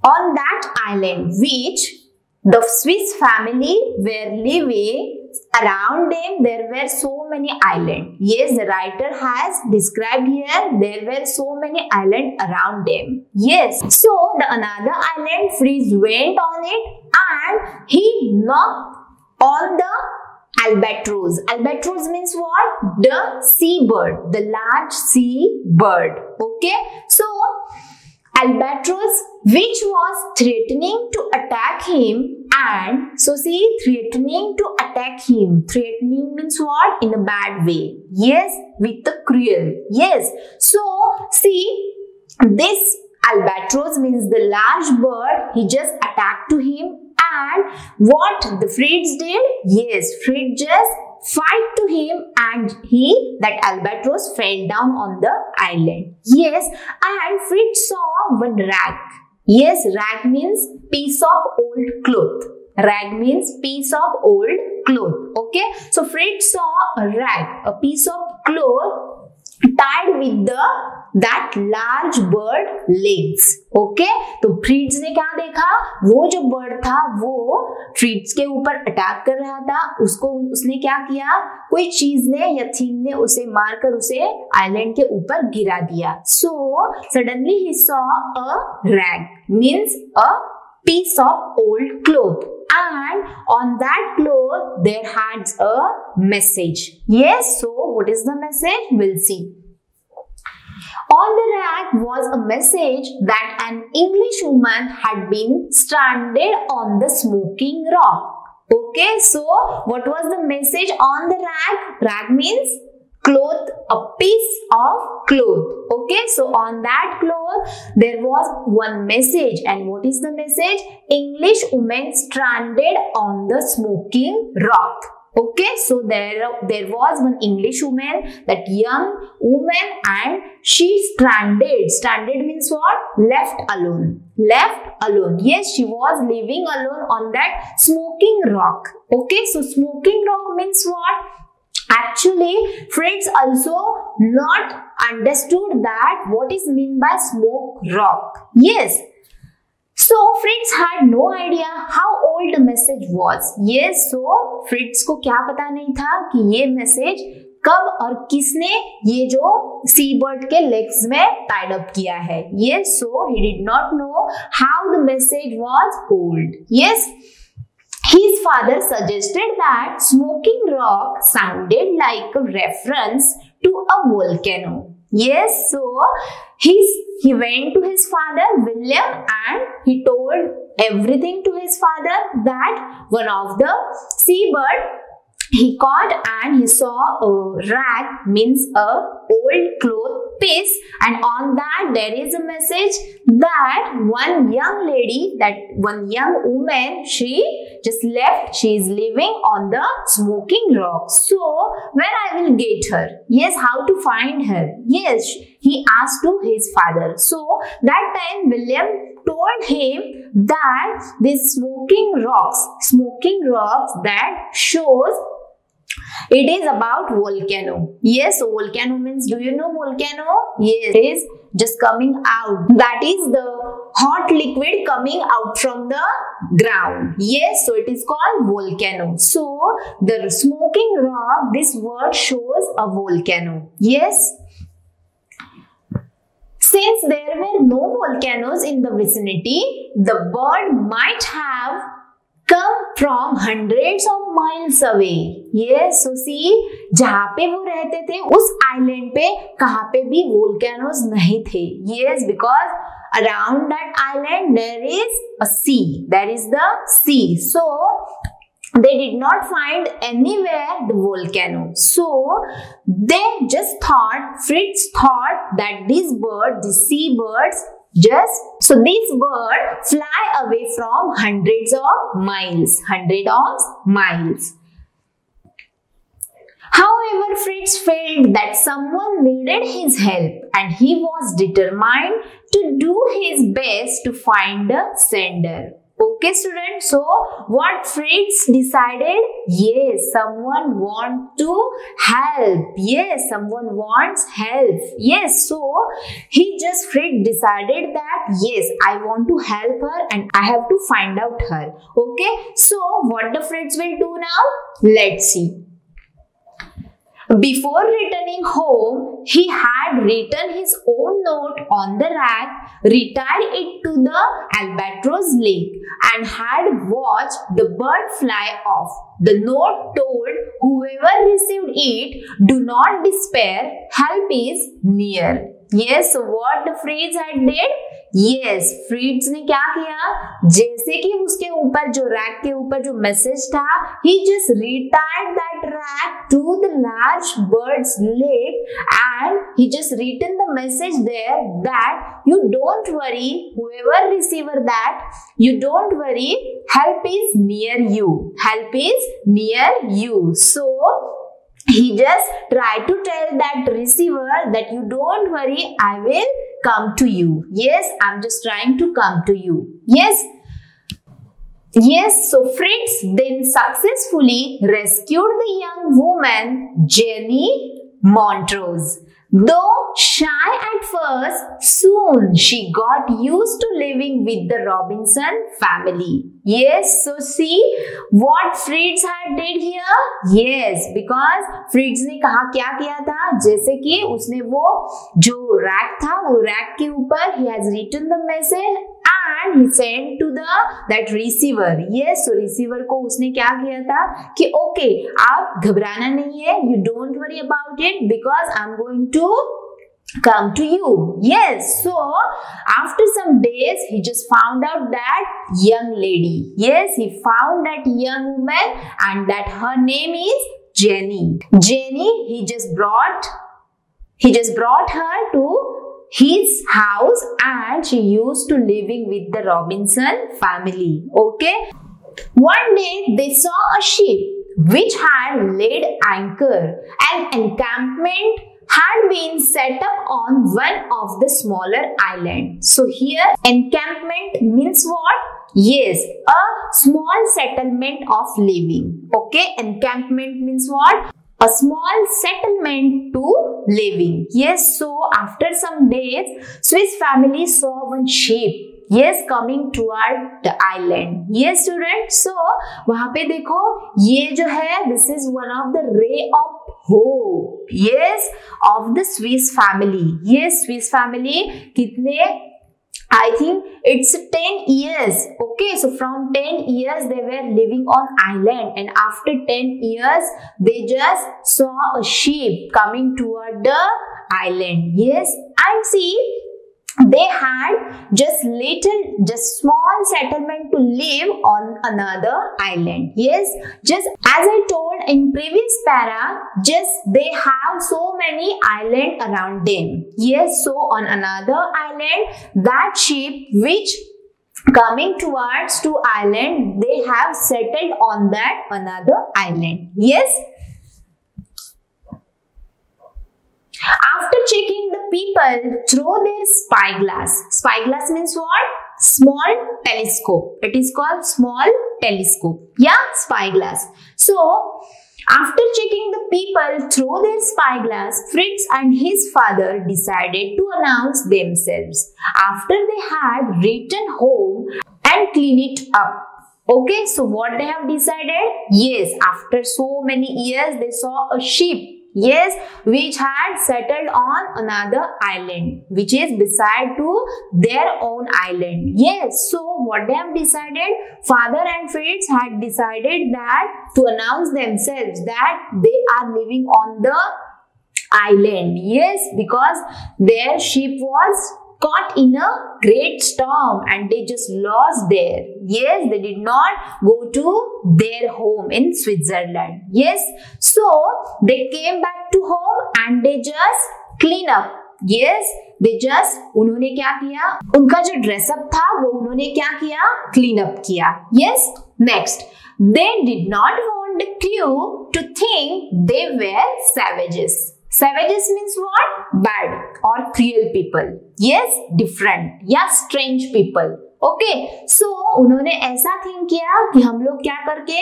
Speaker 1: on that island which the Swiss family were living, around them there were so many islands. Yes, the writer has described here there were so many islands around them. Yes, so the another island, Fritz went on it and he knocked on the albatross. Albatross means what? The seabird, the large sea bird. Okay, so albatross which was threatening to attack him, and so see, threatening to attack him. Threatening means what? In a bad way. Yes, with the cruel. Yes, so see, this albatross means the large bird, he just attacked to him, and what the Fritz did? Yes, Fritz just fight to him, and that albatross fell down on the island. Yes, and Fritz saw one rag. Yes, rag means piece of old cloth. Rag means piece of old cloth. Okay, so Fritz saw a rag, a piece of cloth tied with that large bird legs. Okay, तो Fritz ने क्या देखा? वो जो bird था वो Fritz के ऊपर अटैक कर रहा था, उसने क्या किया? कोई चीज ने या थिंग ने उसे मारकर उसे आइलैंड के ऊपर गिरा दिया. So suddenly he saw a rag, means a piece of old cloth, and on that cloth there had a message. Yes, so what is the message? We'll see. On the rag was a message that an English woman had been stranded on the smoking rock. Okay, so what was the message on the rag? Rag means cloth, a piece of cloth. Okay, so on that cloth there was one message, and what is the message? English woman stranded on the smoking rock. Okay, so there was one English woman, that young woman, and she stranded. Stranded means what? Left alone. Left alone. Yes, she was living alone on that smoking rock. Okay, so smoking rock means what? Actually, Fritz also not understood that what is meant by smoke rock. Yes. So Fritz had no idea how old the message was. Yes, so Fritz को क्या पता नहीं था कि ये message कब और किसने ये जो सी बर्ड के लेग्स में टाइड अप किया है. Yes, so he did not know how the message was old. Yes, his father suggested that smoking rock sounded like a reference to a volcano. Yes, so he went to his father William and he told everything to his father, that one of the seabird he caught and he saw a rag, means a old cloth piece, and on that there is a message that one young lady, that one young woman, she just left, she is living on the smoking rock. So where I will get her? Yes, how to find her? Yes, he asked to his father. So that time William told him that these smoking rocks that shows It is about volcano. Yes, so volcano means, do you know volcano? Yes, it is just coming out. That is the hot liquid coming out from the ground. Yes, so it is called volcano. So the smoking rock, this word shows a volcano. Yes. Since there were no volcanoes in the vicinity, the bird might have come from hundreds of miles away. Yes, so see, जहाँ पे वो रहते थे उस island पे कहाँ पे भी volcanoes नहीं थे. Yes, because around that island there is a sea. That is the sea. So they did not find anywhere the volcano. So they just thought, Fritz thought that these birds, the sea birds, so these birds fly away from hundreds of miles. However, Fritz felt that someone needed his help and he was determined to do his best to find the sender. Okay, students, so what Fritz decided? Yes, someone wants to help. Yes, someone wants help. Yes, so Fritz decided that yes, I want to help her and I have to find out her. Okay, so what the Fritz will do now? Let's see. Before returning home, he had written his own note on the rack, retied it to the albatross lake, and had watched the bird fly off. The note told whoever received it, do not despair, help is near. Yes, so what the Fritz had did? Yes, Fritz ने क्या किया? जैसे कि उसके ऊपर जो rack के ऊपर जो मैसेज था, he just retied that rack to the large bird's leg and he just written the message there that you don't worry, whoever receiver that, you don't worry, help is near you. Help is near you. So he just tried to tell that receiver that you don't worry, I will come to you. Yes, I'm just trying to come to you. Yes. Yes, so Fritz then successfully rescued the young woman Jenny Montrose. Though shy at first, soon she got used to living with the Robinson family. Yes, so see what Fritz had did here? Yes, because Fritz ने कहा क्या किया था? जैसे कि उसने वो जो रैक था, वो रैक के ऊपर he has written the message and he sent to that receiver. Yes, so receiver को उसने क्या किया था कि okay, आप घबराना नहीं है, you don't worry about it because I'm going to come to you. Yes, so after some days he just found out that young lady. Yes, he found that young woman and that her name is Jenny. Jenny, he just brought her to his house and she used to living with the Robinson family. Okay. One day they saw a ship which had laid anchor. An encampment had been set up on one of the smaller islands. So here encampment means what? Yes, a small settlement of living. Okay, encampment means what? A small settlement to living. Yes, so after some days, Swiss family saw one ship. Yes, coming toward the island. Yes, students. So वहाँ पे देखो ये जो है, this is one of the ray of hope. Yes, of the Swiss family. Yes, Swiss family कितने? I think it's 10 years. Okay, so from 10 years they were living on island and after 10 years they just saw a ship coming toward the island. Yes, and see they had just small settlement to live on another island. Yes, just as I told in previous para, just they have so many islands around them. Yes, so on another island, that ship which coming towards to island, they have settled on that another island. Yes. After checking the people through their spyglass. Spyglass means what? Small telescope. It is called small telescope. Yeah, spyglass. So, After checking the people through their spyglass, Fritz and his father decided to announce themselves after they had returned home and cleaned it up. Okay, so what they have decided? Yes, after so many years, they saw a ship. Yes, which had settled on another island, which is beside to their own island. Yes, so what they have decided? Father and Fritz had decided that to announce themselves that they are living on the island. Yes, because their ship was caught in a great storm and they just lost there. Yes, they did not go to their home in Switzerland. Yes, so they came back to home and they just clean up. Yes, they just उन्होंने क्या किया? उनका जो dress up था वो उन्होंने क्या किया? क्लीन अप किया. Yes, next. They did not want the crew to think they were savages. Savages means what? Bad or cruel people. Yes, different या strange people. Okay, so उन्होंने ऐसा think किया कि हम लोग क्या करके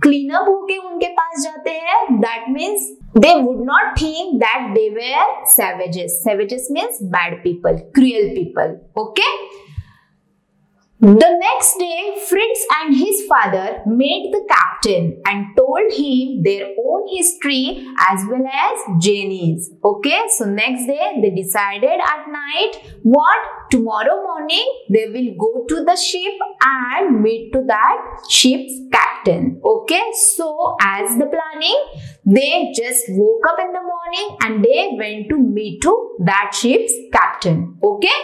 Speaker 1: clean up होके उनके पास जाते हैं. That means they would not think that they were savages. Savages means bad people, cruel people. Okay. The next day, Fritz and his father met the captain and told him their own history as well as Jenny's. Okay, so next day they decided at night what? Tomorrow morning they will go to the ship and meet to that ship's captain. Okay, so as the planning, they just woke up in the morning and they went to meet to that ship's captain. Okay.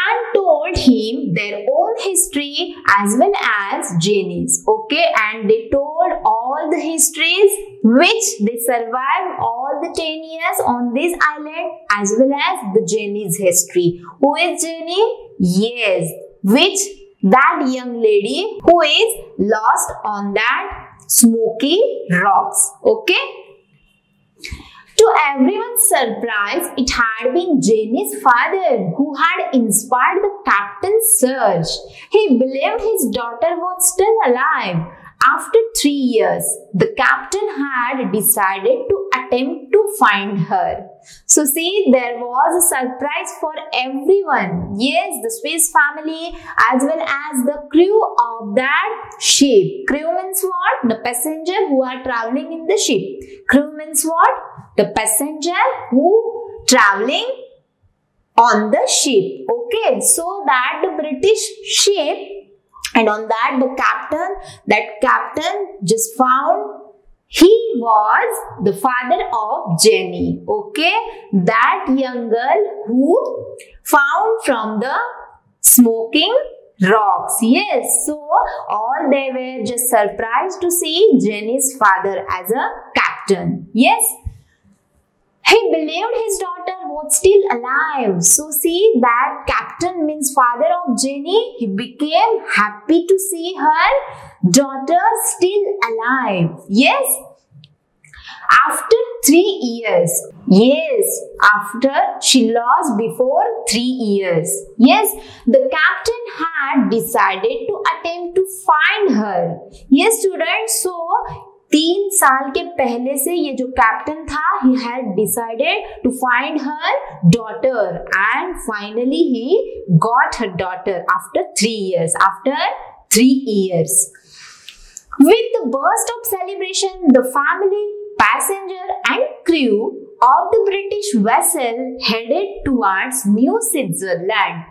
Speaker 1: And told him their own history as well as Jenny's. Okay, and they told all the histories which they survived all the 10 years on this island as well as the Jenny's history. Who is Jenny? Yes, which that young lady who is lost on that smoky rocks. Okay. To everyone's surprise, it had been Jenny's father who had inspired the captain's search. He believed his daughter was still alive. After 3 years, the captain had decided to attempt to find her. So see, there was a surprise for everyone. Yes, the Swiss family as well as the crew of that ship. Crew means what? The passenger who are traveling in the ship. Crew means what? The passenger who traveling on the ship. Okay, so that the British ship, and on that the captain just found he was the father of Jenny. Okay, that young girl who found from the smoking rocks. Yes, so all they were just surprised to see Jenny's father as a captain. Yes. He believed his daughter was still alive. So see, that captain means father of Jenny. He became happy to see her daughter still alive. Yes. After 3 years. Yes. After she lost before 3 years. Yes. The captain had decided to attempt to find her. Yes, students. So 3 साल के पहले से ये जो captain था, he had decided to find her daughter and finally he got her daughter after 3 years. After 3 years. With the burst of celebration, the family, passenger and crew of the British vessel headed towards New Switzerland.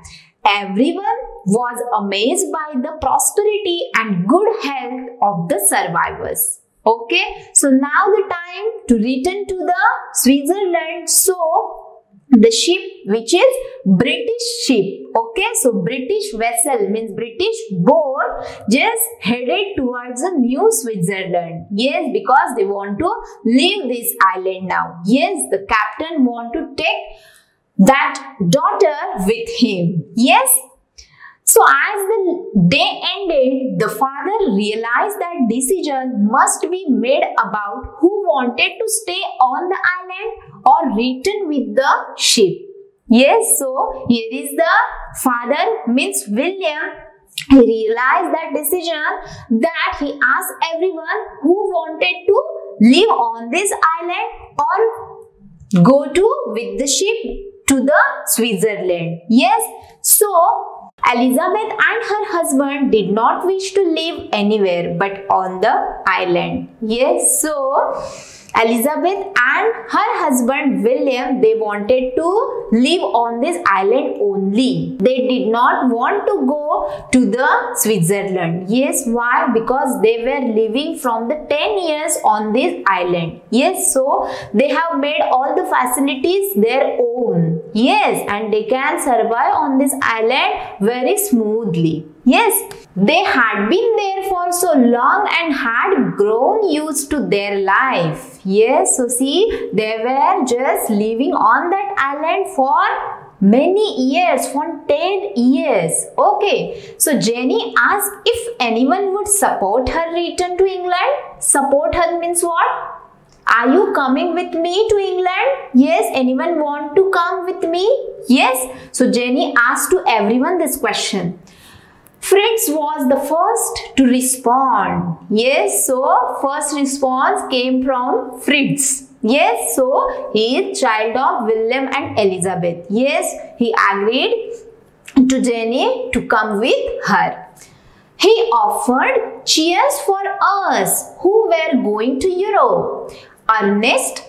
Speaker 1: Everyone was amazed by the prosperity and good health of the survivors. Okay, so now the time to return to the Switzerland. So the ship, which is British ship. Okay, so British vessel means British boat just headed towards the New Switzerland. Yes, because they want to leave this island now. Yes, the captain want to take that daughter with him. Yes. So as the day ended, the father realized that decision must be made about who wanted to stay on the island or return with the ship. Yes, so here is the father means William. he realized that decision that he asked everyone who wanted to live on this island or go to with the ship to the Switzerland. Yes, so Elizabeth and her husband did not wish to live anywhere but on the island. Yes, so Elizabeth and her husband William, they wanted to live on this island only. They did not want to go to the Switzerland. Yes, why? Because they were living from the 10 years on this island. Yes, so they have made all the facilities their own. Yes, and they can survive on this island very smoothly. Yes, they had been there for so long and had grown used to their life. Yes, so see, they were just living on that island for many years, for 10 years. Okay, so Jenny asked if anyone would support her return to England. Support her means what? Are you coming with me to England? Yes, anyone want to come with me? Yes, so Jenny asked to everyone this question. Fritz was the first to respond. Yes, so first response came from Fritz. Yes, so he is child of William and Elizabeth. Yes, he agreed to Jenny to come with her. He offered cheers for us who were going to Europe. Ernest,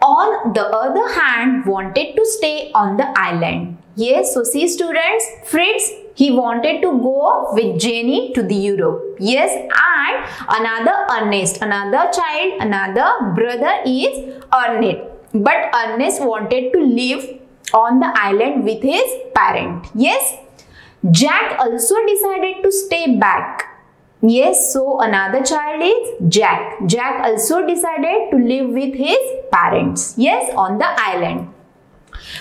Speaker 1: on the other hand, wanted to stay on the island. Yes, so see students, Fritz, he wanted to go with Jenny to the Europe. Yes, and another Ernest, another child, another brother is Ernest. But Ernest wanted to live on the island with his parent. Yes, Jack also decided to stay back. Yes, so another child is Jack. Jack also decided to live with his parents. Yes, on the island.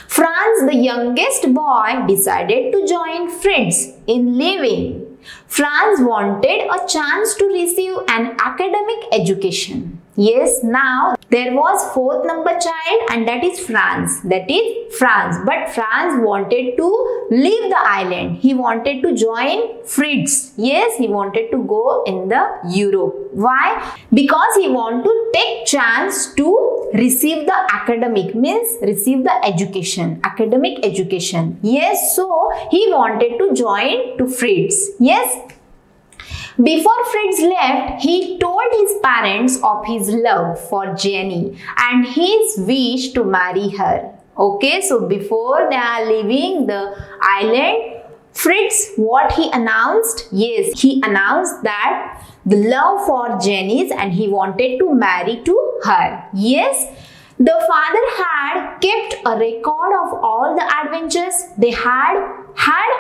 Speaker 1: Franz, the youngest boy, decided to join Fritz in living. Franz wanted a chance to receive an academic education. Yes, now there was fourth number child and that is Franz. But Franz wanted to leave the island. He wanted to join Fritz. Yes, he wanted to go in the Europe. Why? Because he wanted to take chance to receive the academic, means receive the education, academic education. Yes, so he wanted to join to Fritz. Yes. Before Fritz left, he told his parents of his love for Jenny and his wish to marry her. Okay, so before they are leaving the island, Fritz, what he announced? Yes, he announced that the love for Jenny's and he wanted to marry to her. Yes, the father had kept a record of all the adventures they had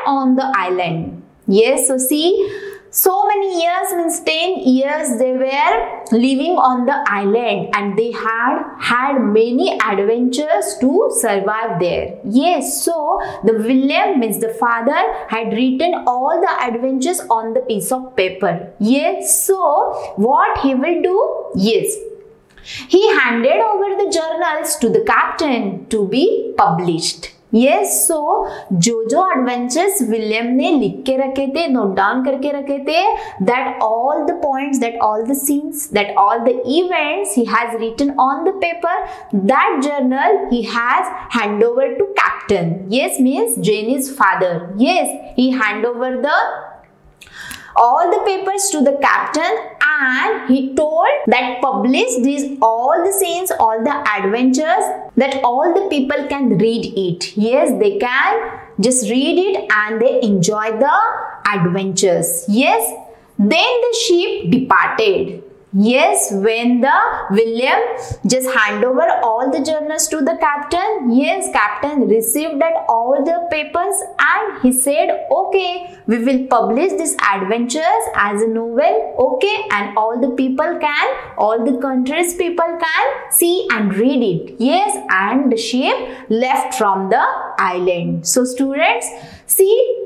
Speaker 1: on the island. Yes, so see, so many years, means 10 years they were living on the island and they had many adventures to survive there. Yes, so the William, means the father, had written all the adventures on the piece of paper. Yes, so what he will do? Yes, he handed over the journals to the captain to be published. Yes, so जो adventures William ने लिख के रखे थे, note down करके रखे थे, that all the points, that all the scenes, that all the events he has written on the paper, that journal he has hand over to captain. Yes, means Jenny's father. Yes, he hand over all the papers to the captain and he told that publish these all the scenes, all the adventures, that all the people can read it. Yes, they can just read it and they enjoy the adventures. Yes, then the ship departed. Yes, when the William just hand over all the journals to the captain, yes, captain received that all the papers and he said, okay, we will publish these adventures as a novel, okay, and all the people can, all the countries people can see and read it. Yes, and the ship left from the island. So students, see,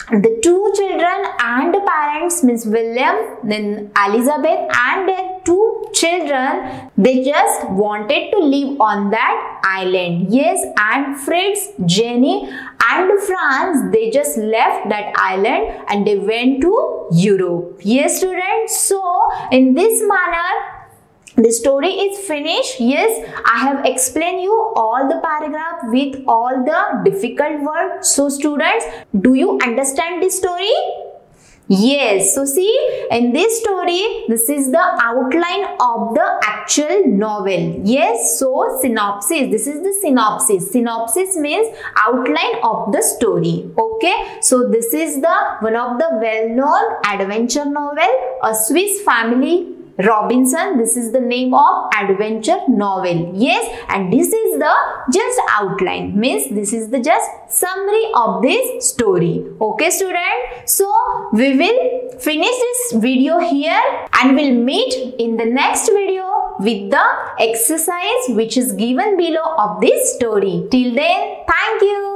Speaker 1: the two children and the parents, means William, then Elizabeth and their two children, they just wanted to live on that island. Yes, and Fritz, Jenny and France, they just left that island and they went to Europe. Yes, students. So in this manner, the story is finished. Yes, I have explained you all the paragraph with all the difficult words. So students, do you understand this story? Yes, so see, in this story, this is the outline of the actual novel. Yes, so synopsis, this is the synopsis. Synopsis means outline of the story. Okay, so this is the one of the well-known adventure novel, A Swiss Family Robinson. This is the name of adventure novel. Yes, and this is the just outline, means this is the just summary of this story. Okay, student, so we will finish this video here and we'll meet in the next video with the exercise which is given below of this story. Till then, thank you.